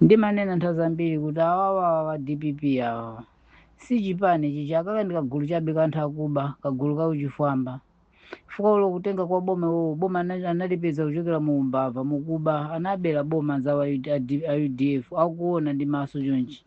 ndimanena nthawi zambiri kuti awawa wa DPP awa si chipani chichi akaka ndi kagulu chabe kanthu akuba kagulu kauchifwamba chifukwa ulo kutenga kwa boma analipeza kuchokera mu umbava mukuba anabera boma nzawo a UDF akuona ndi maso chonchi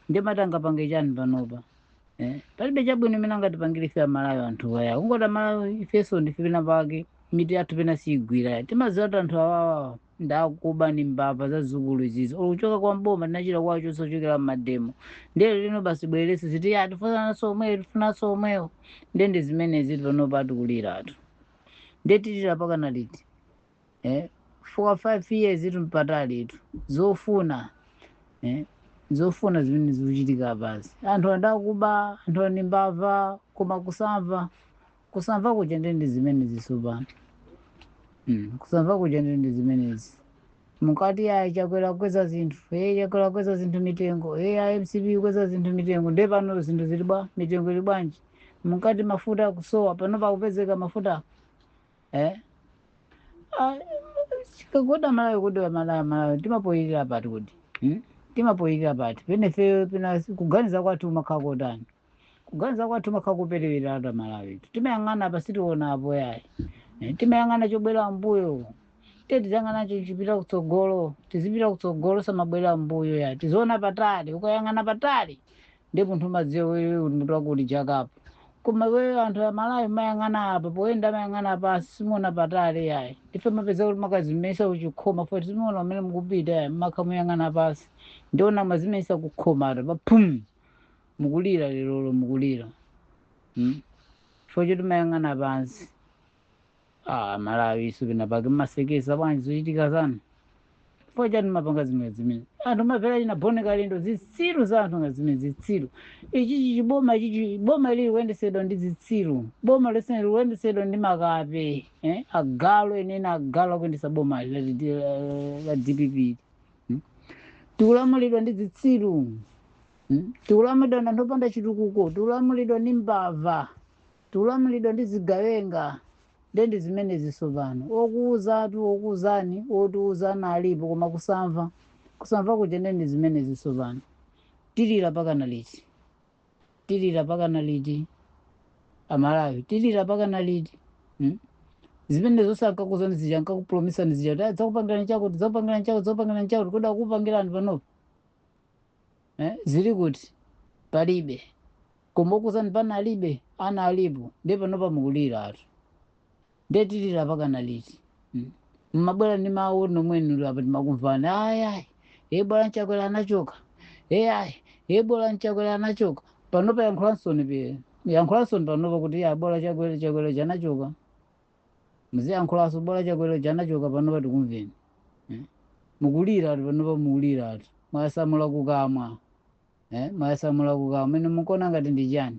ndimatanga pange chani panopa palibe chabwino imene angatipangire ife amalawi anthu aya kungoti amalawi ifenso ndife pena pake miti yathu pena siyigwira timaziwa kuti anthu awawa ndakuba ni mbava za zukulu izizi kuchoka kwa mboma tinachita kwacho sochokera mmademo ndelo lino basi bwerese ziti tifuna somweyo ndende zimenezi panopa atikulira atu ndetitira pakana liti for 5 years itumpatali itu zofuna zofuna zimene zikuchitika basi anthu andakuba anthu ani mbava koma kusamva kuja ndende zimenezi sopano kusamva kuja ndende zimenezi mukati ya chakwera kweza zinthu chakwera kweza zinthu mitengo MCP kweza zinthu mitengo nde pano zinthu zilibwa mitengo ilibwanji mukati mafuta kusowa panopa kupezeka mafuta chikagoda malawi kuti malawi timapoyirira pati kuti timapoyirira pati penefe pena kuganiza kwathu makhakotani kuganiza kwathu makhakuperewera ata malawi timayang'ana apa sitiona apo yayi timayang'ana chobwera mbuyo tiyang'ana chipita kutsogolo tizipita kutsogolo samabwera mbuyo ya tizoona patali ukayang'ana patali ndipo munthu madziwa wewe munthu wakuti chakapo koma wewe anthu amalawi mayang'ana apa poyenda mayang'ana pasi simona patali yayi ife mapeza kuti makazimesa kuchikhoma foti simona amene mukupita yayi makha muyang'ana pasi ndiona mazimesa kukhoma ata papum mukulira lero mukulira foti mayang'ana pansi malawi isu pena pake masekesa bwanji zochitika sana fo chani mapanga zimene anthu mapera china boneka lindo zitsiru za anthu nga zimene zitsiru ichichi chiboma ichichi boma ili kuyendesedwa ndi zitsiru boma lesene likuyendesedwa ndi makape agalo enena agalo akuyendesa boma la DPP tikulamulidwa ndi zitsiru tikulamulidwa ndi anthu opanda chitukuko tikulamulidwa ndi mbava tikulamulidwa ndi zigawenga ndende zimene zisopano okuuzani otiuzana alipo koma kusamva kuja ndende zimene zisopano tilira pakana liti amalawi tilira pakana liti zimene zonse ankakuzani zija ankakupromisani zija zakupangirani chakuti zakupangirani chakuti kodi akupangirani panopo zili kuti palibe koma okuzani pana alibe ana alipo ndi panopa mukulira atu ndetilira pakana liti mmabwera ndi mawu nomwenu apa timakumvani ayayi bora nchakwera anachoka bora nchakwera anachoka panopa yankhulansoni panopa kuti bora chakwera chanachoka muziyankhulaso bora chakwera chanachoka panopa tikumveni mukulira ati panopa mukulira ati mwayasamula kukamwa mwayasamula kukamwa mene mukona ngati ndi chani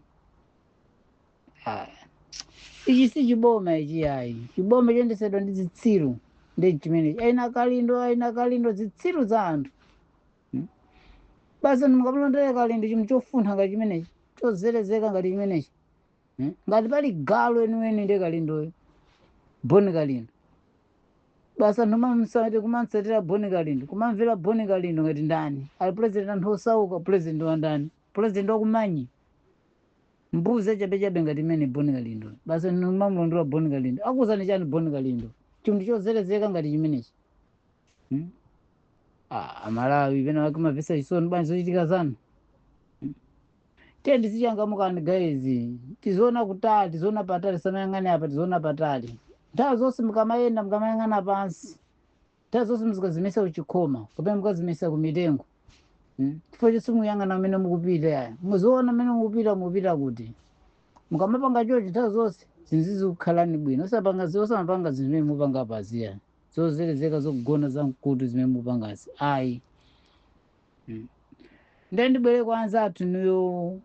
ichi si chiboma ichi yayi chiboma choyendesedwa ndi zitsiru ndi chimenechi aina kalindo zitsiru za anthu basi mukapilondere kalindo chinthu chofuntha ngati chimenechi chozerezeka ngati chimenechi ngati pali galo eniweni ndi kalindoyo boni kalindo basi anthu kumansatira boni kalindo kumamvera boni kalindo ngati ndani ali president anthu osauka president wa ndani president wakumanyi mbuze chabe ngati mene boni kalindo basi mamulondola boni kalindo akuzani chani boni kalindo chinthu chozerezeka ngati chimenechi amalawi pena wake mavesa chisoni bwanji zochitika sana tendi sichangamukani guys tizoona kutali tizoona patali samayang'ani apa tizoona patali nthawi zonse mukamayenda mukamayang'ana pansi nthawi zonse muzikazimesa kuchikhoma kapena mukazimesa kumitengo chifukwa chosimuyang'ana amene mukupita yaya muziona amene mukupita kuti mukamapanga chochi nthawi zonse zinzizikukhalani bwino osamapanga zinthu zimene mupanga paziya zozerezeka zokugona zamkutu zimene mupangazi ayi ndibwere kwa anzathu niyo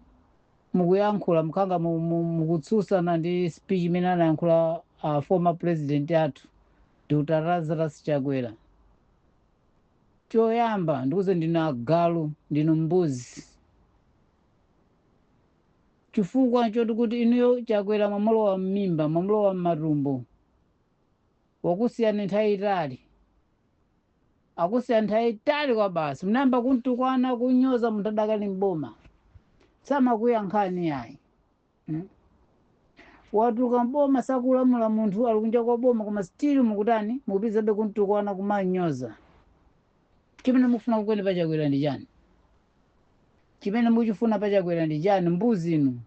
mukuyankhula mukhanga mukutsutsana ndi speech imene anayankhula former president athu Dr. Lazarus Chakwera choyamba ndikuze ndino agalu ndino mbuzi chifukwa choti kuti inuyo Chakwera mwamulowa m'mimba mwamulowa m'matumbo wakusiyani nthawi itali akusiya nthawi itali kwa basi mnayamba kuntukwana kunyoza munthu adakali mboma samakuyankhani yayi. Watuka mboma sakulamula munthu ali kunja kwa boma koma stili mukutani mukupizabe kuntukwana kumanyoza. Chimene mufuna kukwene pachakwera ndi chani? Chimene muchifuna pachakwera ndi chani? Mbuzi inu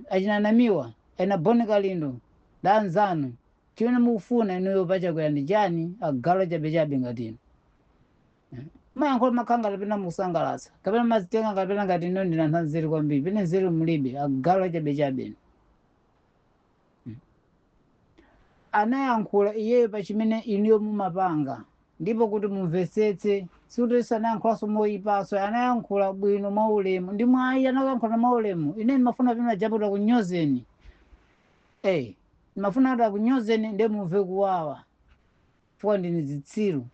achinanamiwa ena boneka lindo la anzanu. Chimene mukufuna inuyo pachakwera ndi chani? Agalo chabechabe ngatino mayankhola makhanga pena mukusangalatsa kapena mazitenga kapena ngati ino ndina anthu anzeru kwambiri pene nzeru mulibe. Agalo chabechabe anayankhula iyeyo pa chimene inuyo mumapanga ndipo kuti mumvetsetse sikuti sanayankhulanso moyipaso. Anayankhula bwino mwaulemu ndi mwayi anayankhula mwaulemu. Ine ndimafuna pena chaputa kunyozeni ndimafuna ati akunyozeni ndi mumve kuwawa chifukwa ndini zitsiru.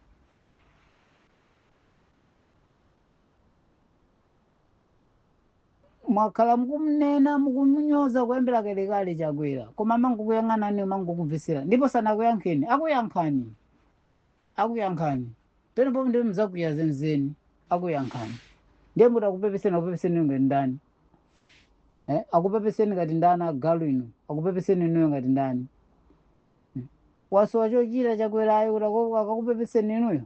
Mwakhala mukumnena mukumunyoza kuyambira kalekale Chakwera koma mangokuyang'anani mangokubvisira ndipo sanakuyankheni. Akuyankhani pene popo ndi mzakuya zenzeni akuyankhani ndiye muti akupepeseni ngati ndani? Akupepeseni ngati ndani? Agalo ino akupepeseni inuyo ngati ndani? Wasowa chochita Chakwerayo kuti akakupepeseni inuyo?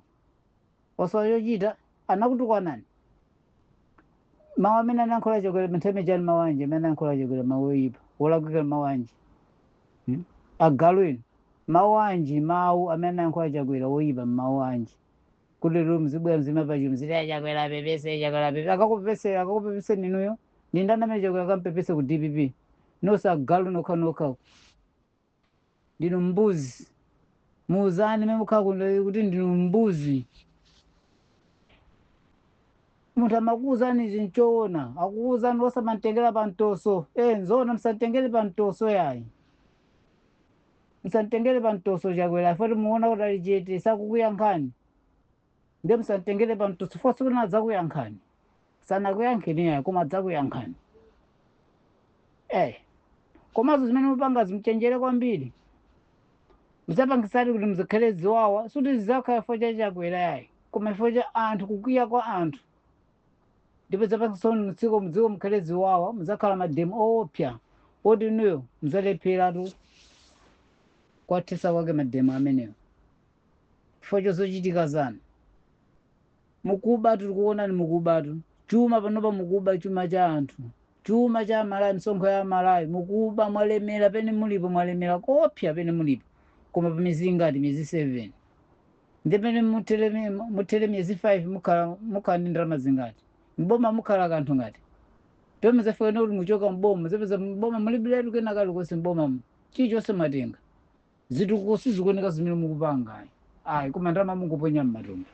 Wasowa chochita anakutukwanani? Mawu amene anayankhula Chakwera mtheme chani mawanje amene anayankhula Chakwera mawu oyipa wolakwika mawanje. Agalo ino mawu anji mawu amene anayankhula Chakwera woyipa mawu anji kuti lero mzibwera mzima pacho mziti Chakwera apepese Chakwera apepese. Akakupepeseni inuyo ndi ndani amene Chakwera akampepese ku DPP? Nonse agalo nokhanokha ndinu mbuzi. Muuzani mene mukhala kuti ndinu mbuzi. Munthu amakuuzani zinchoona akuuzani osamantengera pamtoso. Nzoona msantengere pamtoso yayi. Msantengere pamtoso Chakwera afati muona kuti ali chete sakukuyankhani. Ndiye msantengere pamtoso fo sikuna adzakuyankhani. Sanakuyankheni yayi koma adzakuyankhani. Komanso zimene mupanga zimchenjere kwambiri. Musapangisani kuti mzikhale ziwawa suti zidzakhala chifukwa cha Chakwera yayi koma chifukwa cha anthu kukwiya kwa anthu. Ndipo zapangisoni mdziko mukhale ziwawa mudzakhala mademu oopsa oti inuyo mudzalepheratu kwathesa kwake mademu amenewo chifukwa chozochitika zanu. Mukubatu tikuonani mukubatu chuma panopa mukuba chuma cha anthu chuma cha Malawi misonkho ya Malawi mukuba mwalemera pene mulipo mwalemera kopsa pene mulipo koma pa miezi ngati miezi 7 ndi pene mutere miezi 5 mukhala ndi ndalama zingati? Mboma mukhala kanthu ngati? Ndipo muzafika kuti muchoka mboma muzapeza mboma mulibiretu kena kalikonse mboma chilichonse matenga zitukuko sizikuoneka zimene mukupanga koma ndalama munguponya m'matumba.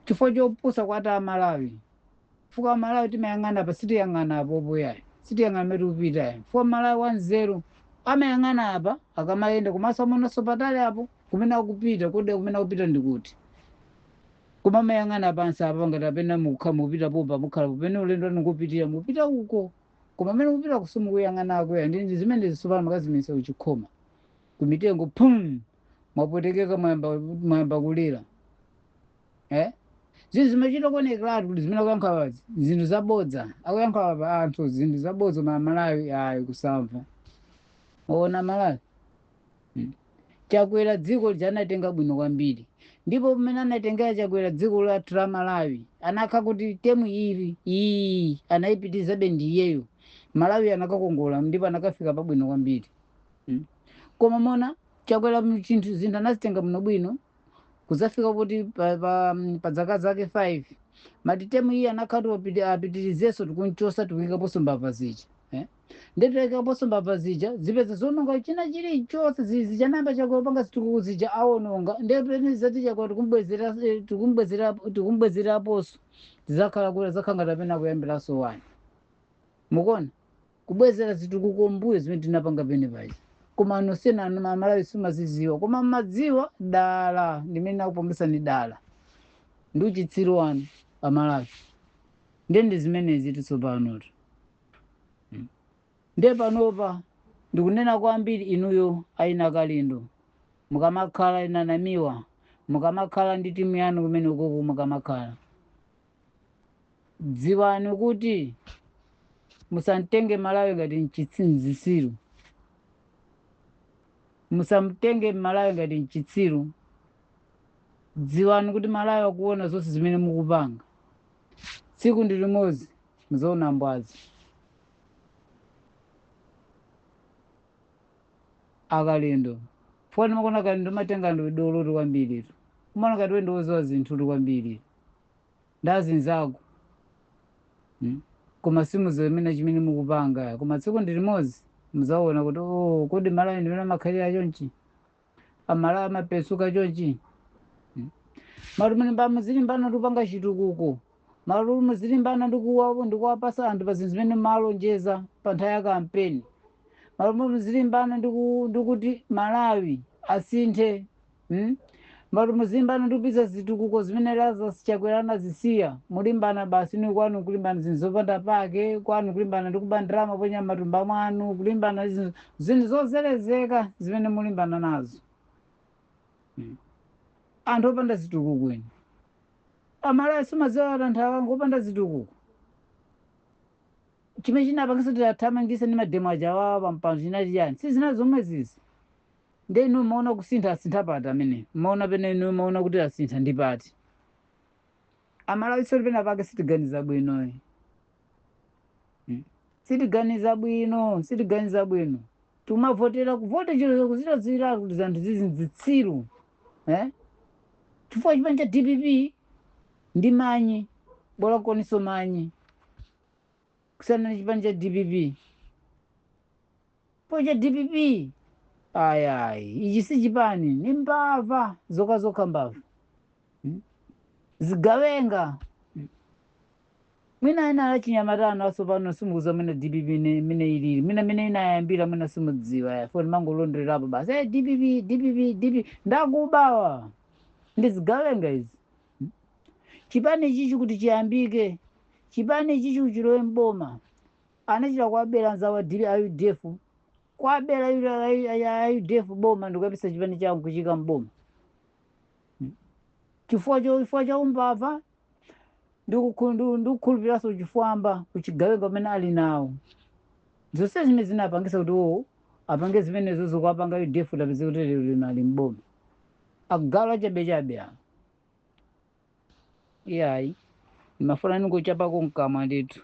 Chifukwa chopusa kwati Amalawi chifukwa Amalawi timayang'ana apa sitiyang'ana apopo yayi sitiyang'ana meti upita yayi chifukwa Malawi wanzeru amayang'ana apa akamayenda komanso amonanso patali apo kumene akupita kodi kumene akupita ndikuti koma amayang'ana pansi apa ngati apena mukupita popa mukhalapo pene ulendo nikupitira mupita uko koma amene kupita kusimukuyang'anako ya ndi zimene zisopano makazimitsa kuchikhoma kumitengo mwapotekeka mwayamba kulira. Zinthu zimachita kuonekeratu kuti zimene akuyankhula zinthu zabodza akuyankhula pa anthu zinthu zabodza Malawi ayi kusamva. Ona Malawi Chakwera dziko anatenga bwino kwambiri ndipo pamene anatengera Chakwera dziko lathu la Malawi anakha kuti temu iyi anayipitizabe ndi iyeyo Malawi anakakongola ndipo anakafika pabwino kwambiri. Koma mona Chakwera mchinthu zinthu anazitenga bwino bwino kuzafika kuti pa zaka zake 5 matitemu iyi anakhati apitirizenso tikunchosa tikuyikaponso mbava zija. Ndetikaponso mbava zija zipeza zononga china chilichonse zichanamba Chakwera panga zitukuko zija awononga ndepene zati Chakwera tikumbwezeraponso zizakhala kuti zakhangata pena kuyambiranso wani. Mukona kubwezera zitukuko mbuyo zimene tinapanga pene paja koma anosena Malawi simaziziwa koma madziwa dala ndimene nakupomesa ni dala ndi uchitsiru wanu Amalawi ndi zimenezi titsopanoto. Nde panopa ndikunena kwambiri inuyo aina Kalindo mukamakhala inanamiwa, mukamakhala ndi timu yanu kumene ukoko mukamakhala, dziwani kuti musamtenge Malawi ngati mchitsinzisiru, musamtenge Malawi ngati mchitsiru. Dziwani kuti Malawi akuona zonse zimene mukupanga, tsiku ndi limodzi muzaona mbwazi. Akalendo foni makona kalendo matenga ndi doloti kwambiri, kumana kati wendo wozowa zinthu kwambiri ndazinzako, koma simuzo imene chimene mukupanga, koma tsiku ndi limodzi muzaona kuti kodi Malawi ndimene makhalira chonchi, Amalawi amapesuka chonchi. Malume muzilimbana ndikupanga chitukuko, malume muzilimbana ndikuwapasa anthu pa zinthu zimene malonjeza pa nthawi ya kampeni, malume muzilimbana ndikuti Malawi asinthe, malume muzilimbana ndikupisa zitukuko zimene lazasichakwerana zisiya, mulimbana basi ni kwanu kulimbana zinthu zopanda pake, kwanu kulimbana ndikuba ndrama ponya matumba mwanu, kulimbana zinthu zozelezeka zimene mulimbana nazo. Anthu opanda zitukuko eni, Amalawi simadziwa anthu akangu opanda zitukuko. Chimene chinapangisa kuti athamangise ndi mademo ajawawa pampando chinati chani, si zina zomwe zizi. Nde inu maona kusintha asintha pati amene, maona pene inu maona kuti asintha ndi pati. Amalawi soli pena pake sitiganiza bwino, sitiganiza bwino. Tumavotera kuvota chilo kuzitazira kuti zanthu zizi nzitsiru, chifukwa chipani cha DPP ndi manyi, bora koniso manyi kusana ni chipani cha DPP. Po cha DPP ayayi ichi si chipani, ni mbava zoka mbava, zigawenga. Mwina ina alachinyamata asopano simukuza mwina DPP mine ilili, mwina inayambira mwina simudziwa ya foni mango londrerapo basi DPP ndakubawa ndizigawenga izi. Chipani chichi kuti chiyambike, chipani chichi kuchilowe mboma, anachita kwabela nzawa UDF, kwabela UDF boma ndikuyapisa chipani changu kuchika mboma. Chifukwa cha umbava ndikukhulupiraso chifwamba kuchigawenga umene ali nawo. Zonse zimene zinapangisa kuti apange zimenezo zokuapanga UDF tapeze kuti lero ali mboma. Agalo chabe ano. Iyayi, mafuna ningochapako mkamwa nditu.